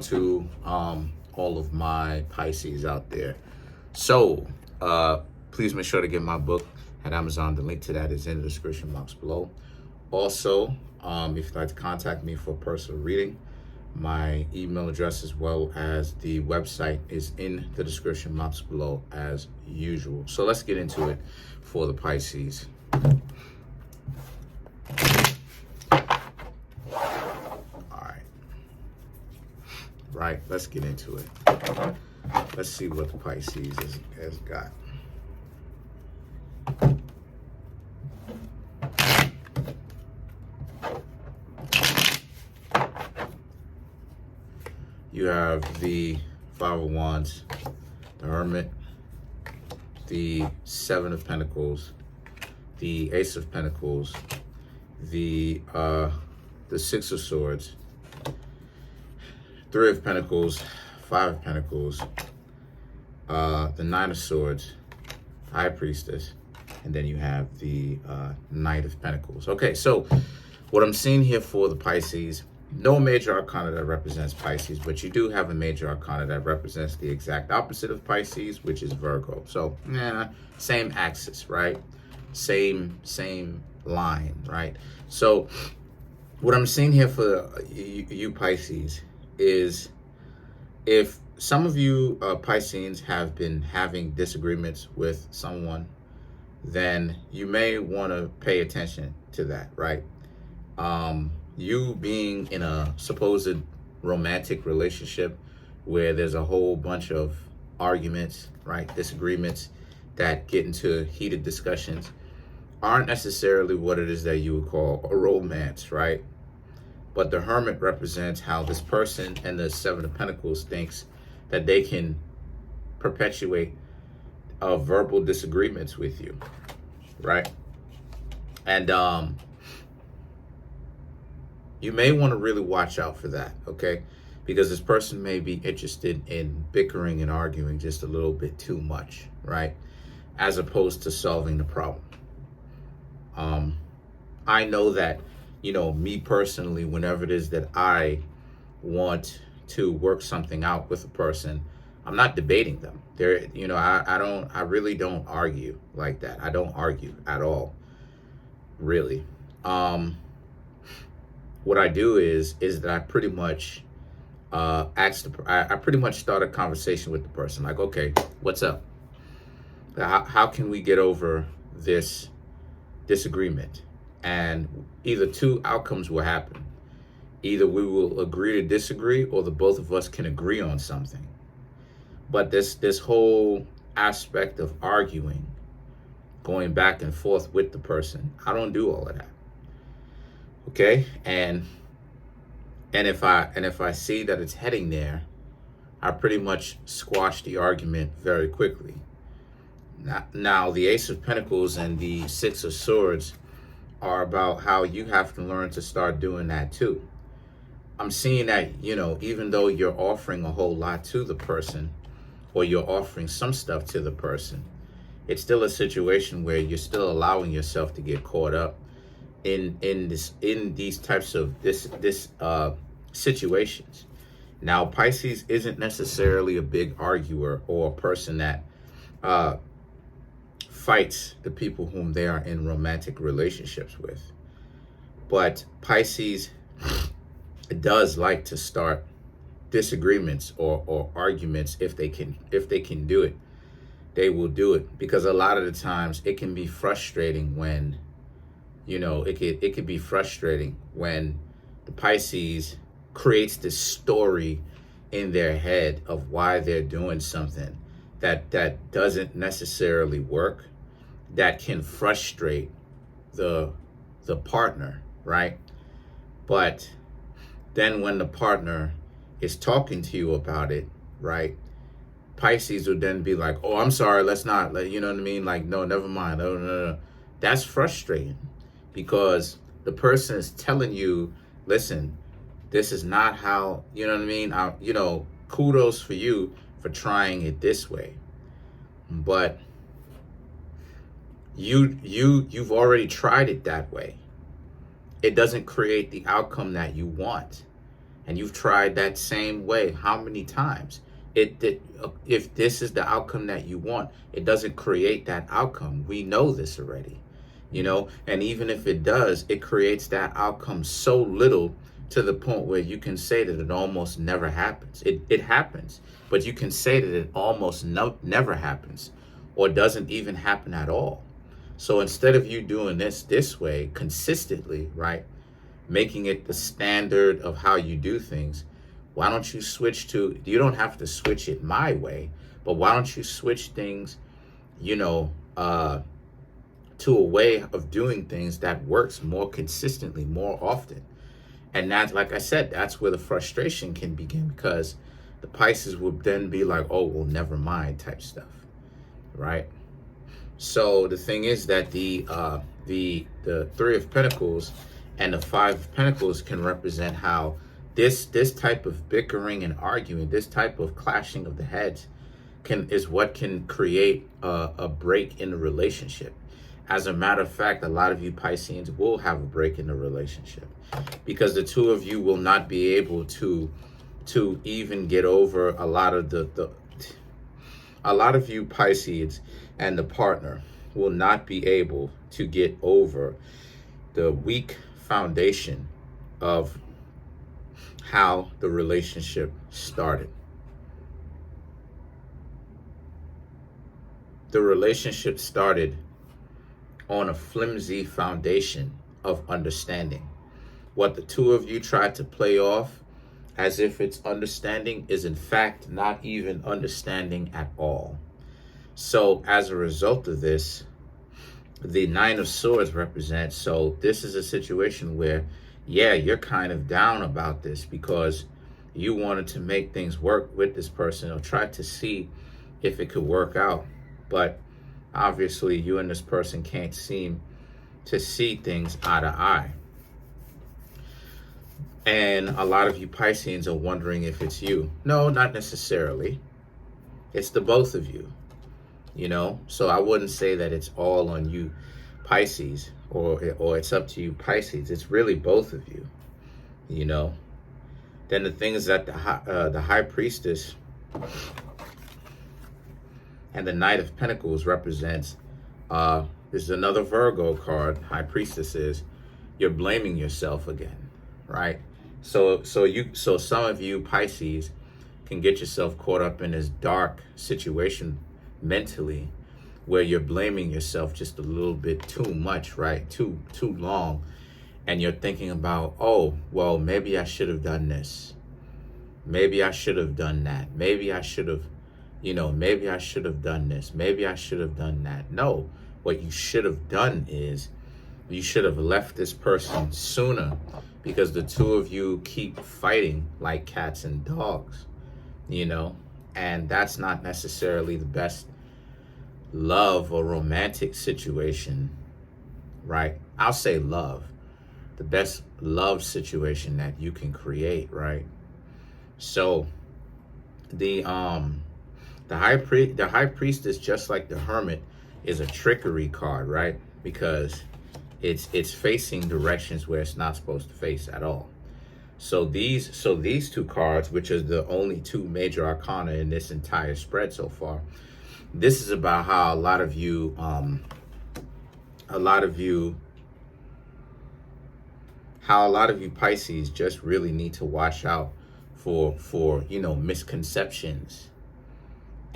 to all of my Pisces out there. So please make sure to get my book at Amazon. The link to that is in the description box below. Also, if you'd like to contact me for a personal reading, my email address as well as the website is in the description box below as usual. So let's get into it for the Pisces. Right, let's get into it. Let's see what the Pisces has got. You have the Five of Wands, the Hermit, the Seven of Pentacles, the Ace of Pentacles, the Six of Swords, Three of Pentacles, Five of Pentacles, the Nine of Swords, High Priestess, and then you have the Knight of Pentacles. Okay, so what I'm seeing here for the Pisces, no major arcana that represents Pisces, but you do have a major arcana that represents the exact opposite of Pisces, which is Virgo. So, same axis, right? Same line, right? So, what I'm seeing here for you Pisces is, if some of you Pisceans have been having disagreements with someone, then you may want to pay attention to that, right? You being in a supposed romantic relationship where there's a whole bunch of arguments, right, disagreements that get into heated discussions, aren't necessarily what it is that you would call a romance, right? But the Hermit represents how this person and the Seven of Pentacles thinks that they can perpetuate verbal disagreements with you, right? And you may want to really watch out for that, okay? Because this person may be interested in bickering and arguing just a little bit too much, right? As opposed to solving the problem. I know that, me personally, whenever it is that I want to work something out with a person, I'm not debating them. I really don't argue like that. I don't argue at all, really. What I do is that I pretty much I pretty much start a conversation with the person. Like, okay, what's up? How can we get over this disagreement? And either two outcomes will happen. Either we will agree to disagree, or the both of us can agree on something. But this whole aspect of arguing, going back and forth with the person, I don't do all of that. Okay? And if I see that it's heading there, I pretty much squash the argument very quickly. Now the Ace of Pentacles and the Six of Swords are about how you have to learn to start doing that too. I'm seeing that, even though you're offering a whole lot to the person, or you're offering some stuff to the person, it's still a situation where you're still allowing yourself to get caught up in these types of situations. Now, Pisces isn't necessarily a big arguer or a person that fights the people whom they are in romantic relationships with. But Pisces does like to start disagreements or arguments. If they can do it, they will do it, because a lot of the times it can be frustrating when it could be frustrating when the Pisces creates this story in their head of why they're doing something that doesn't necessarily work, that can frustrate the partner, right? But then when the partner is talking to you about it, right, Pisces will then be like, oh, I'm sorry, let's not, you know what I mean? Like, no, never mind. No. That's frustrating, because the person is telling you, listen, this is not how, you know what I mean? Kudos for you for trying it this way. But you've already tried it that way. It doesn't create the outcome that you want. And you've tried that same way how many times? If this is the outcome that you want, it doesn't create that outcome. We know this already, and even if it does, it creates that outcome so little to the point where you can say that it almost never happens. It happens, but you can say that it almost never happens, or doesn't even happen at all. So instead of you doing this way consistently, right, making it the standard of how you do things, why don't you switch to, you don't have to switch it my way, but why don't you switch things, to a way of doing things that works more consistently, more often. And that's, like I said, that's where the frustration can begin, because the Pisces would then be like, oh, well, never mind type stuff, right? So the thing is that the Three of Pentacles and the Five of Pentacles can represent how this type of bickering and arguing, this type of clashing of the heads is what can create a break in the relationship. As a matter of fact, a lot of you Pisceans will have a break in the relationship, because the two of you will not be able to even get over a lot of a lot of you Pisceans and the partner will not be able to get over the weak foundation of how the relationship started. The relationship started on a flimsy foundation of understanding. What the two of you tried to play off as if it's understanding is in fact not even understanding at all. So as a result of this, the Nine of Swords represents, so this is a situation where, yeah, you're kind of down about this because you wanted to make things work with this person or try to see if it could work out. But obviously you and this person can't seem to see things eye to eye. And a lot of you Pisceans are wondering if it's you. No, not necessarily. It's the both of you, So I wouldn't say that it's all on you Pisces, or it's up to you Pisces. It's really both of you, Then the thing is that the High Priestess and the Knight of Pentacles represents, this is another Virgo card, High Priestess is, you're blaming yourself again, right? So some of you Pisces can get yourself caught up in this dark situation mentally, where you're blaming yourself just a little bit too much, right? Too long. And you're thinking about, oh, well, maybe I should have done this. Maybe I should have done that. Maybe I should have, maybe I should have done this. Maybe I should have done that. No, what you should have done is you should have left this person sooner, because the two of you keep fighting like cats and dogs, and that's not necessarily the best love or romantic situation, right? I'll say love, the best love situation that you can create, right? So the high priestess, just like the Hermit, is a trickery card, right? Because it's facing directions where it's not supposed to face at all. So these two cards, which is the only two major arcana in this entire spread so far, this is about how a lot of you Pisces just really need to watch out for misconceptions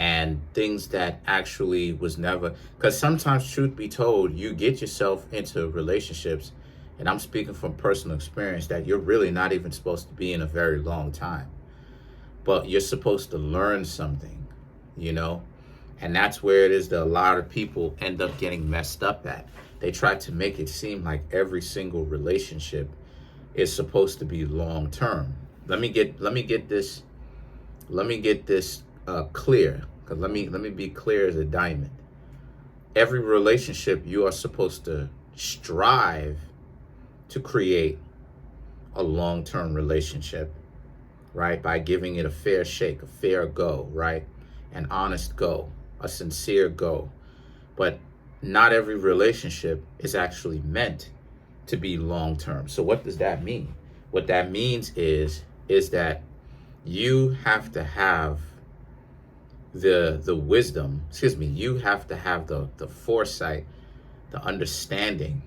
and things that actually was never, because sometimes, truth be told, you get yourself into relationships, and I'm speaking from personal experience, that you're really not even supposed to be in a very long time, but you're supposed to learn something, and that's where it is that a lot of people end up getting messed up at. They try to make it seem like every single relationship is supposed to be long term. Let me get this clear, because let me be clear as a diamond. Every relationship, you are supposed to strive to create a long-term relationship, right? By giving it a fair shake, a fair go, right? An honest go, a sincere go. But not every relationship is actually meant to be long-term. So what does that mean? What that means is is that you have to have the wisdom, you have to have the foresight, the understanding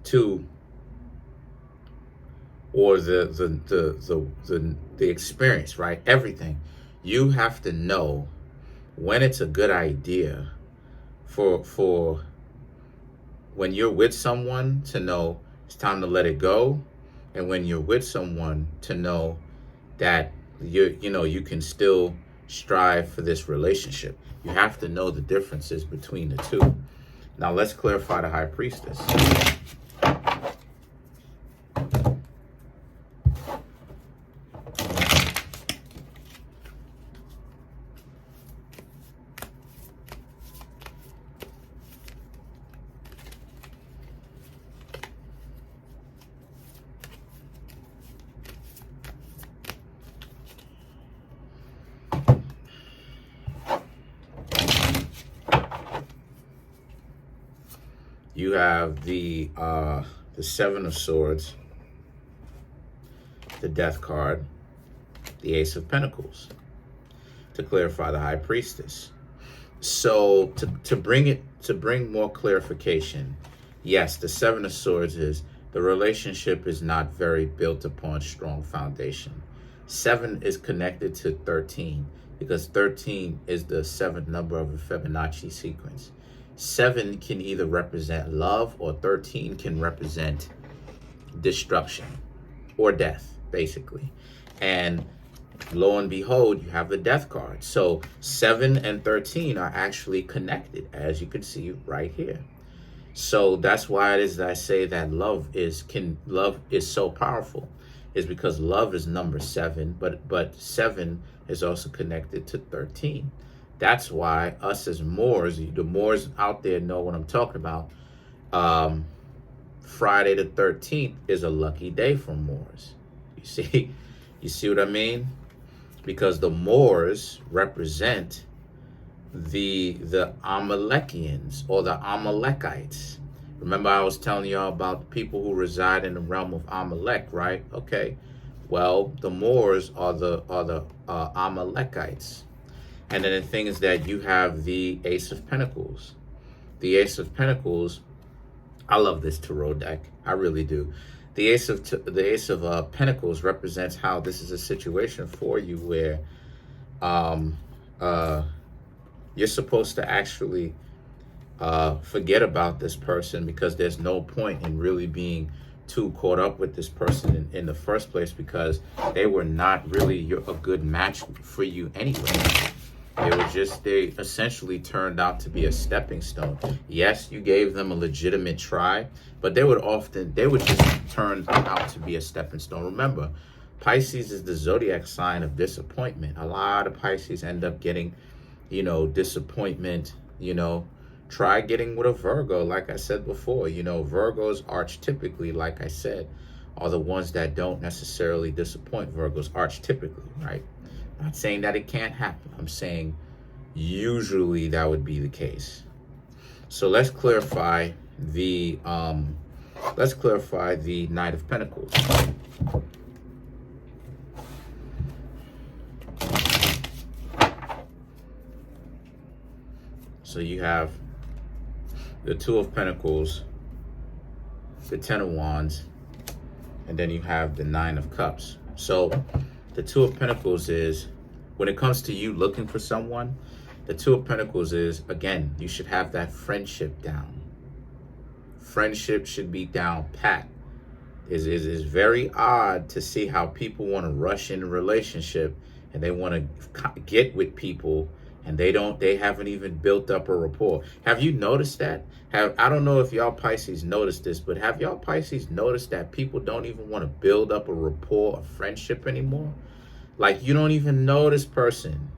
to, or the experience, right? Everything. You have to know when it's a good idea for when you're with someone to know it's time to let it go, and when you're with someone to know that you can still strive for this relationship. You have to know the differences between the two. Now let's clarify the High Priestess. You have the Seven of Swords, the Death card, the Ace of Pentacles, to clarify the High Priestess. So to bring more clarification, yes, the Seven of Swords is the relationship is not very built upon strong foundation. 7 is connected to 13 because 13 is the 7th number of the Fibonacci sequence. 7 can either represent love, or 13 can represent destruction or death, basically. And lo and behold, you have the Death card. So 7 and 13 are actually connected, as you can see right here. So that's why it is that I say that love is so powerful, is because love is number 7, but 7 is also connected to 13. That's why us as Moors, the Moors out there know what I'm talking about. Friday the 13th is a lucky day for Moors. You see what I mean? Because the Moors represent the Amalekians, or the Amalekites. Remember I was telling y'all about the people who reside in the realm of Amalek, right? Okay. Well, the Moors are the Amalekites. And then the thing is that you have the Ace of Pentacles. The Ace of Pentacles, I love this tarot deck. I really do. The Ace of Pentacles represents how this is a situation for you where you're supposed to actually forget about this person, because there's no point in really being too caught up with this person in the first place, because they were not really a good match for you anyway. They essentially turned out to be a stepping stone. Yes, you gave them a legitimate try, but they would just turn out to be a stepping stone. Remember, Pisces is the zodiac sign of disappointment. A lot of Pisces end up getting, disappointment. Try getting with a Virgo, like I said before. Virgos archetypically, like I said, are the ones that don't necessarily disappoint. Virgos archetypically, right? Not saying that it can't happen. I'm saying usually that would be the case. So let's clarify the Knight of Pentacles. So you have the Two of Pentacles, the Ten of Wands, and then you have the Nine of Cups. So the Two of Pentacles is, when it comes to you looking for someone, the Two of Pentacles is, again, you should have that friendship down. Friendship should be down pat. It's very odd to see how people want to rush in a relationship and they want to get with people and they haven't even built up a rapport. Have you noticed that? I don't know if y'all Pisces noticed this, but have y'all Pisces noticed that people don't even want to build up a rapport, a friendship anymore? Like, you don't even know this person.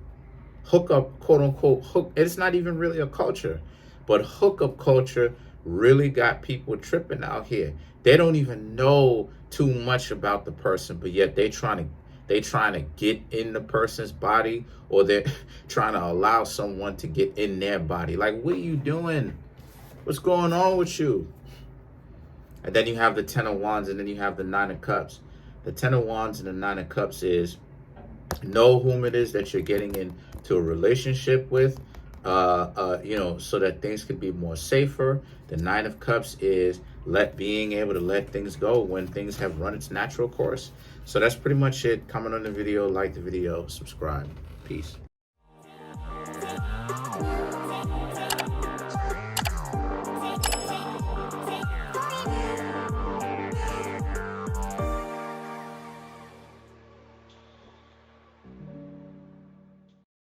Hookup, quote unquote, hook. It's not even really a culture, but hookup culture really got people tripping out here. They don't even know too much about the person, but yet they trying to get in the person's body, or they're trying to allow someone to get in their body. Like, what are you doing? What's going on with you? And then you have the Ten of Wands, and then you have the Nine of Cups. The Ten of Wands and the Nine of Cups is know whom it is that you're getting into a relationship with, you know, so that things could be more safer. The Nine of Cups is being able to let things go when things have run its natural course. So that's pretty much it. Comment on the video, like the video, subscribe. Peace.